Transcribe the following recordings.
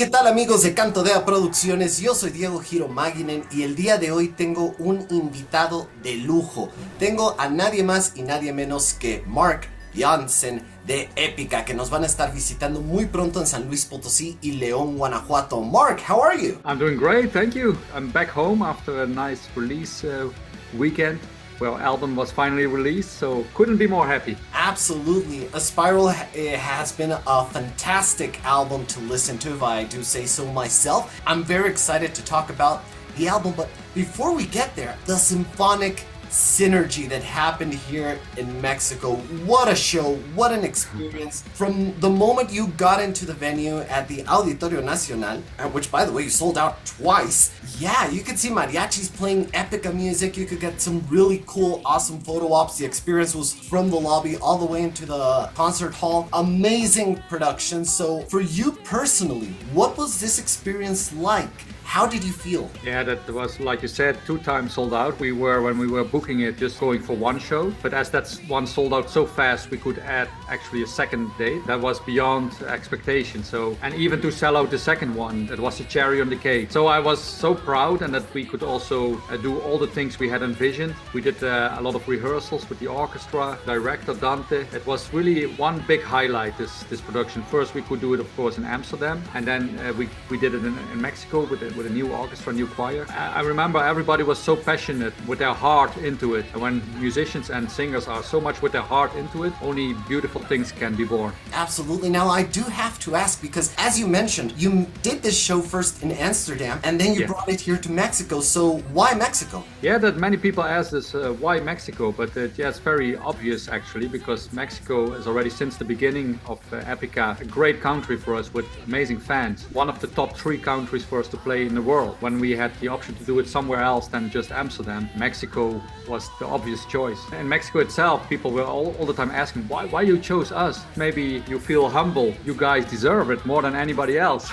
¿Qué tal amigos de Cantodea Producciones? Yo soy Diego de Aryem y el día de hoy tengo un invitado de lujo. Tengo a nadie más y nadie menos que Jansen de Epica, que nos van a estar visitando muy pronto en San Luis Potosí y León, Guanajuato. Mark, how are you? I'm doing great, thank you. I'm back home after a nice release weekend. Well, album was finally released, so couldn't be more happy. Absolutely. Aspiral has been a fantastic album to listen to, if I do say so myself. I'm very excited to talk about the album, but before we get there, the symphonic synergy that happened here in Mexico. What a show, what an experience. From the moment you got into the venue at the Auditorio Nacional, which by the way you sold out twice, yeah, you could see mariachis playing Epica music, you could get some really cool, awesome photo ops. The experience was from the lobby all the way into the concert hall. Amazing production. So for you personally, what was this experience like? How did you feel? Yeah, that was, like you said, 2 times sold out. When we were booking it, just going for one show. But as that's one sold out so fast, we could add actually a second date. That was beyond expectation. So, and even to sell out the second one, that was a cherry on the cake. So I was so proud, and that we could also do all the things we had envisioned. We did a lot of rehearsals with the orchestra, director Dante. It was really one big highlight, this production. First, we could do it, of course, in Amsterdam. And then we did it in Mexico with a new orchestra, new choir. I remember everybody was so passionate with their heart into it. And when musicians and singers are so much with their heart into it, only beautiful things can be born. Absolutely. Now I do have to ask, because as you mentioned, you did this show first in Amsterdam and then you brought it here to Mexico. So why Mexico? Yeah, that many people ask this, why Mexico? But yeah, it's very obvious actually, because Mexico is already since the beginning of Epica a great country for us with amazing fans. One of the top 3 countries for us to play in the world. When we had the option to do it somewhere else than just Amsterdam, Mexico was the obvious choice. In Mexico itself, people were all the time asking why you chose us. Maybe you feel humble. You guys deserve it more than anybody else.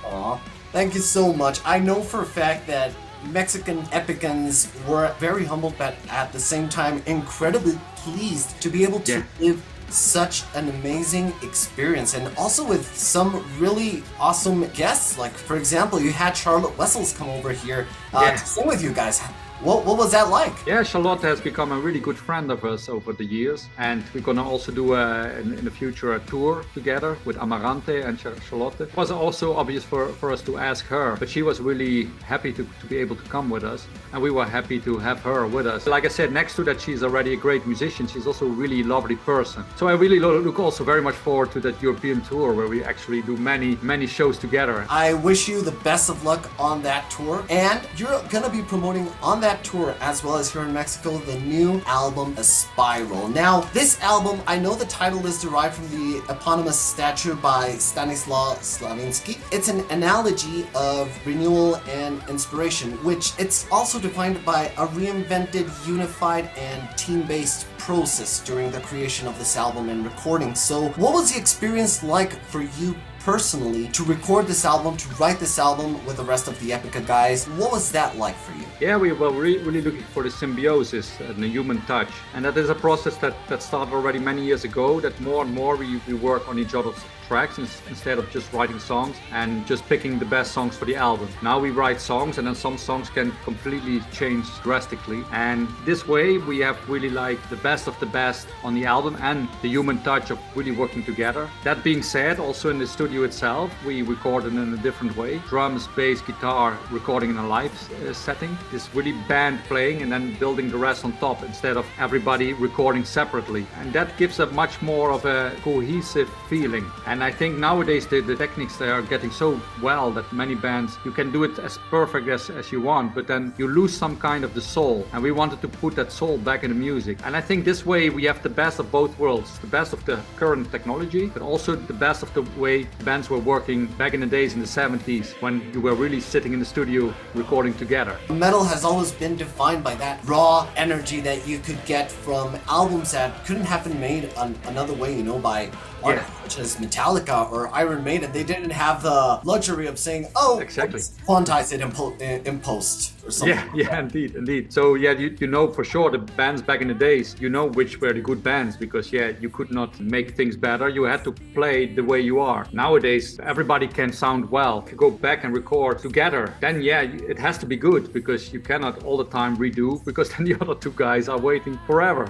Aw, thank you so much. I know for a fact that Mexican Epicans were very humbled, but at the same time incredibly pleased to be able to live such an amazing experience, and also with some really awesome guests. Like, for example, you had Charlotte Wessels come over here to sing with you guys. What was that like? Yeah, Charlotte has become a really good friend of us over the years, and we're gonna also do in the future a tour together with Amarante and Charlotte. It was also obvious for us to ask her, but she was really happy to be able to come with us, and we were happy to have her with us. Like I said, next to that, she's already a great musician. She's also a really lovely person. So I really look also very much forward to that European tour where we actually do many shows together. I wish you the best of luck on that tour, and you're gonna be promoting on that tour as well as here in Mexico the new album Aspiral. Now this album, I know the title is derived from the eponymous statue by Stanislaw Slavinsky. It's an analogy of renewal and inspiration, which it's also defined by a reinvented, unified and team-based process during the creation of this album and recording. So what was the experience like for you personally to record this album, to write this album with the rest of the Epica guys? What was that like for you? Yeah, we were really looking for the symbiosis and the human touch. And that is a process that started already many years ago, that more and more we work on each other's tracks instead of just writing songs and just picking the best songs for the album. Now we write songs, and then some songs can completely change drastically. And this way we have really like the best of the best on the album and the human touch of really working together. That being said, also in the studio itself, we recorded in a different way. Drums, bass, guitar, recording in a live setting. This really band playing and then building the rest on top instead of everybody recording separately. And that gives a much more of a cohesive feeling. And I think nowadays the techniques, they are getting so well that many bands, you can do it as perfect as you want, but then you lose some kind of the soul. And we wanted to put that soul back in the music. And I think this way we have the best of both worlds. The best of the current technology, but also the best of the way bands were working back in the days in the 70s when you were really sitting in the studio recording together. Metal has always been defined by that raw energy that you could get from albums that couldn't have been made another way, by artists such as Metallica or Iron Maiden, they didn't have the luxury of saying, "Oh, Exactly. let's quantize it in post or something." Yeah, indeed. So yeah, you know for sure the bands back in the days, you know which were the good bands because you could not make things better. You had to play the way you are. Nowadays, everybody can sound well. If you go back and record together, then it has to be good because you cannot all the time redo because then the other two guys are waiting forever.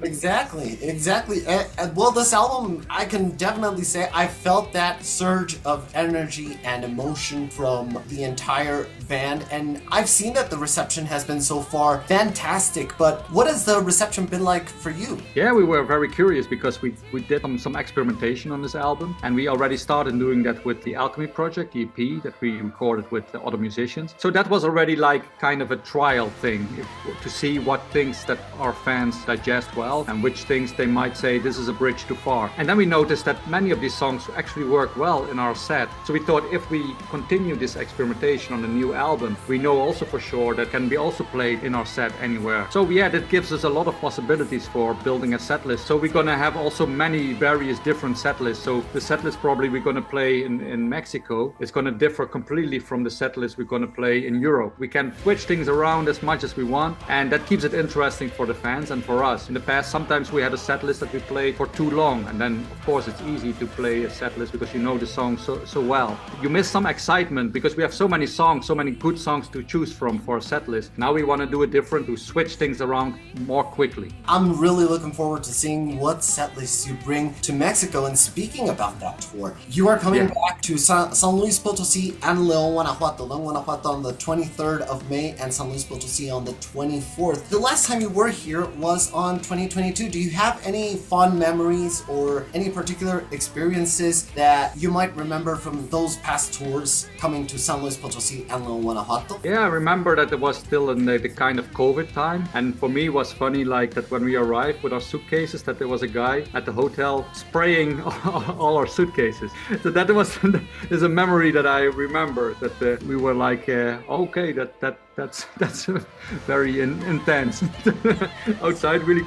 Exactly. And well, this album, I can definitely say I felt that surge of energy and emotion from the entire band, and I've seen that the reception has been so far fantastic, but what has the reception been like for you? Yeah, we were very curious because we did some experimentation on this album, and we already started doing that with the Alchemy project, the EP that we recorded with the other musicians. So that was already like kind of a trial thing to see what things that our fans digest well and which things they might say this is a bridge too far. And then we noticed that many of these songs actually work well in our set. So we thought if we continue this experimentation on the new album, we know also for sure that can be also played in our set anywhere. So that gives us a lot of possibilities for building a set list. So we're gonna have also many various different set lists. So the set list probably we're gonna play in Mexico is gonna differ completely from the set list we're gonna play in Europe. We can switch things around as much as we want, and that keeps it interesting for the fans and for us. In the past, sometimes we had a set list that we played for too long, and then of course it's easy to play a set list because you know the song so well. You miss some excitement because we have so many songs, so many good songs to choose from for a set list. Now we want to do it different, to switch things around more quickly. I'm really looking forward to seeing what set lists you bring to Mexico. And speaking about that tour, you are coming back to San Luis Potosí and León, Guanajuato. León, Guanajuato on the 23rd of May and San Luis Potosí on the 24th. The last time you were here was on 2022. Do you have any fond memories or any particular experiences that you might remember from those past tours coming to San Luis Potosí and León, Guanajuato? Yeah, I remember that it was still in the kind of COVID time, and for me it was funny like that when we arrived with our suitcases that there was a guy at the hotel spraying all our suitcases. So that is a memory that I remember, that we were like, okay, that's very intense. Outside really.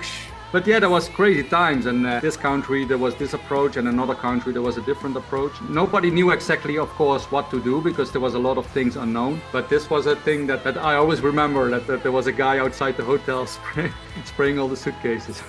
But yeah, there was crazy times, and this country there was this approach, and another country there was a different approach. Nobody knew exactly, of course, what to do because there was a lot of things unknown. But this was a thing that I always remember, that there was a guy outside the hotel spraying all the suitcases.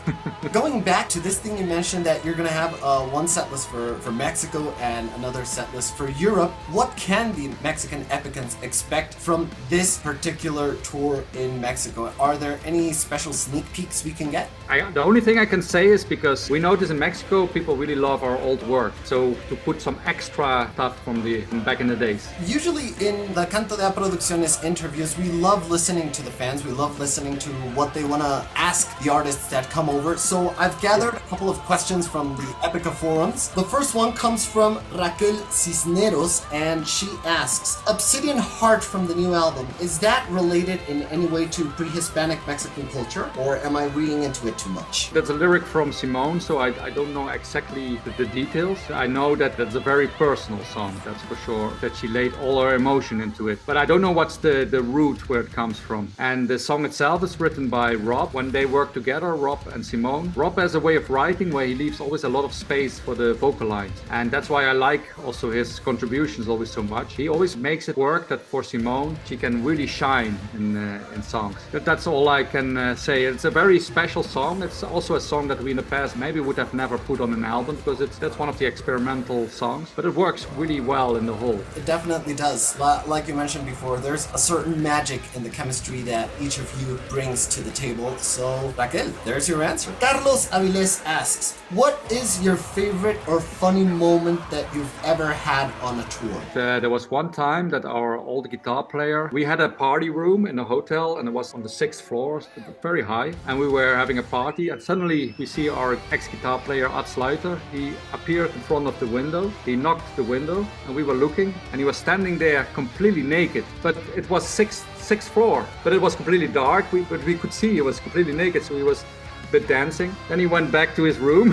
Going back to this thing you mentioned that you're going to have one set list for Mexico and another set list for Europe. What can the Mexican Epicans expect from this particular tour in Mexico? Are there any special sneak peeks we can get? The only thing I can say is because we notice in Mexico people really love our old work, so to put some extra stuff from back in the days. Usually in the Cantodea Producciones interviews, we love listening to the fans, we love listening to what they want to ask the artists that come over, so I've gathered a couple of questions from the Epica forums. The first one comes from Raquel Cisneros, and she asks, Obsidian Heart from the new album, is that related in any way to pre-Hispanic Mexican culture, or am I reading into it too much? That's a lyric from Simone, so I don't know exactly the details. I know that that's a very personal song, that's for sure, that she laid all her emotion into it. But I don't know what's the root where it comes from. And the song itself is written by Rob. When they work together, Rob and Simone, Rob has a way of writing where he leaves always a lot of space for the vocal lines. And that's why I like also his contributions always so much. He always makes it work that for Simone, she can really shine in songs. That's all I can say. It's a very special song. It's also a song that we in the past maybe would have never put on an album because that's one of the experimental songs, but it works really well in the whole. It definitely does. Like you mentioned before, there's a certain magic in the chemistry that each of you brings to the table. So Raquel, there's your answer. Carlos Avilés asks, what is your favorite or funny moment that you've ever had on a tour? There was one time that our old guitar player, we had a party room in a hotel and it was on the 6th floor, very high, and we were having a party, and suddenly we see our ex-guitar player 𝐦𝐚𝐲𝐨. He appeared in front of the window, he knocked the window, and we were looking, and he was standing there completely naked, but it was sixth floor, but it was completely dark, but we could see he was completely naked, so he was a bit dancing. Then he went back to his room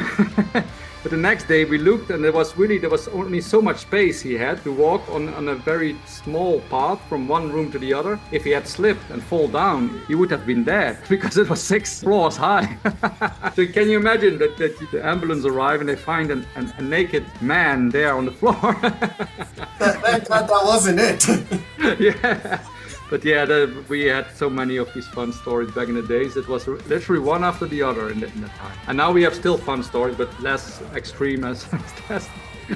But the next day we looked, and there was only so much space he had to walk on a very small path from one room to the other. If he had slipped and fall down, he would have been dead because it was 6 floors high. So can you imagine that the ambulance arrive and they find a naked man there on the floor? Thank God that wasn't it. Yeah. But yeah, we had so many of these fun stories back in the days. It was literally one after the other in that time. And now we have still fun stories, but less extreme as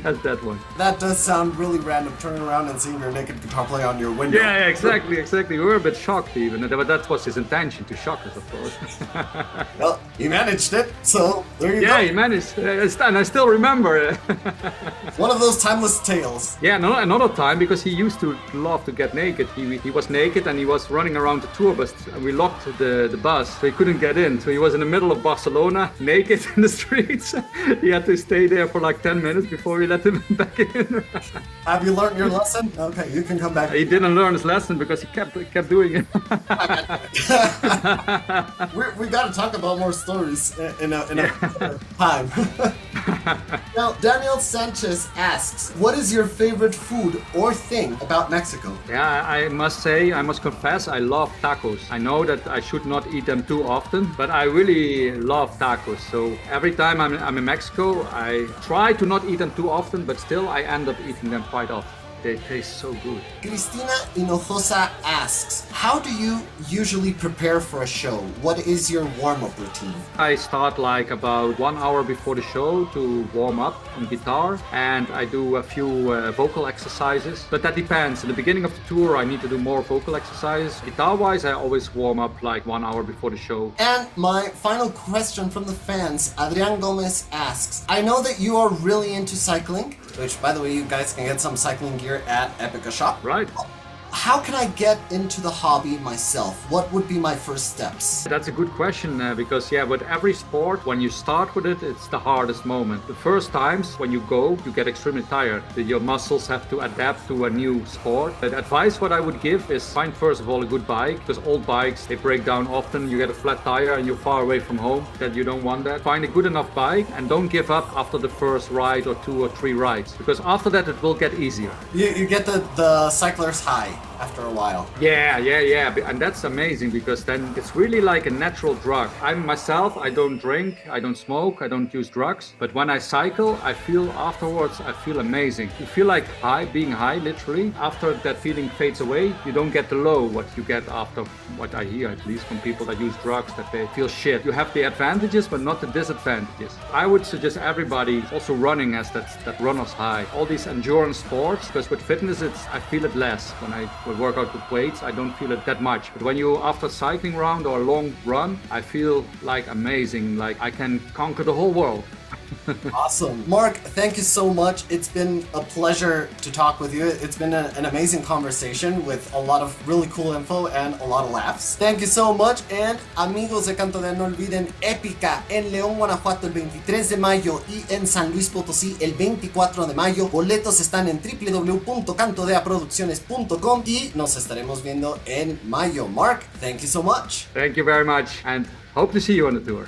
that one. That does sound really random, turning around and seeing your naked guitar player on your window. Yeah, exactly. We were a bit shocked even, but that was his intention, to shock us, of course. Well, he managed it, so there you go. Yeah, he managed, and I still remember. One of those timeless tales. Yeah, another time, because he used to love to get naked. He was naked and he was running around the tour bus, and we locked the bus, so he couldn't get in. So he was in the middle of Barcelona, naked in the streets. He had to stay there for like 10 minutes before we let him back in. Have you learned your lesson? Okay, you can come back. He didn't learn his lesson because he kept doing it. we got to talk about more stories in a time. Now, Daniel Sanchez asks, what is your favorite food or thing about Mexico? Yeah, I must confess, I love tacos. I know that I should not eat them too often, but I really love tacos. So every time I'm in Mexico, I try to not eat them too often, but still I end up eating them quite often. They taste so good. Cristina Hinojosa asks, how do you usually prepare for a show? What is your warm-up routine? I start like about 1 hour before the show to warm up on guitar, and I do a few vocal exercises, but that depends. In the beginning of the tour I need to do more vocal exercises. Guitar-wise I always warm up like 1 hour before the show. And my final question from the fans, Adrian Gomez asks, I know that you are really into cycling, which by the way you guys can get some cycling gear at Epica shop. Right. How can I get into the hobby myself? What would be my first steps? That's a good question because with every sport, when you start with it, it's the hardest moment. The first times when you go, you get extremely tired. Your muscles have to adapt to a new sport. The advice what I would give is find first of all a good bike, because old bikes, they break down often. You get a flat tire and you're far away from home. That you don't want that. Find a good enough bike and don't give up after the first ride or 2 or 3 rides, because after that it will get easier. You get the cycler's high after a while. Yeah, and that's amazing because then it's really like a natural drug. I don't drink, I don't smoke, I don't use drugs, but when I cycle, I feel afterwards, I feel amazing. You feel like being high, literally. After that feeling fades away, you don't get the low, what you get after, what I hear at least from people that use drugs, that they feel shit. You have the advantages, but not the disadvantages. I would suggest everybody, also running as that runner's high. All these endurance sports, because with fitness, I feel it less. When I work out with weights, I don't feel it that much. But when after a cycling round or a long run, I feel like amazing, like I can conquer the whole world. Awesome. Mark, thank you so much. It's been a pleasure to talk with you. It's been an amazing conversation with a lot of really cool info and a lot of laughs. Thank you so much. And amigos de Cantodea, no olviden Epica en León, Guanajuato el 23 de mayo y en San Luis Potosí el 24 de mayo. Boletos están en www.cantodeaproducciones.com y nos estaremos viendo en mayo. Mark, thank you so much. Thank you very much and hope to see you on the tour.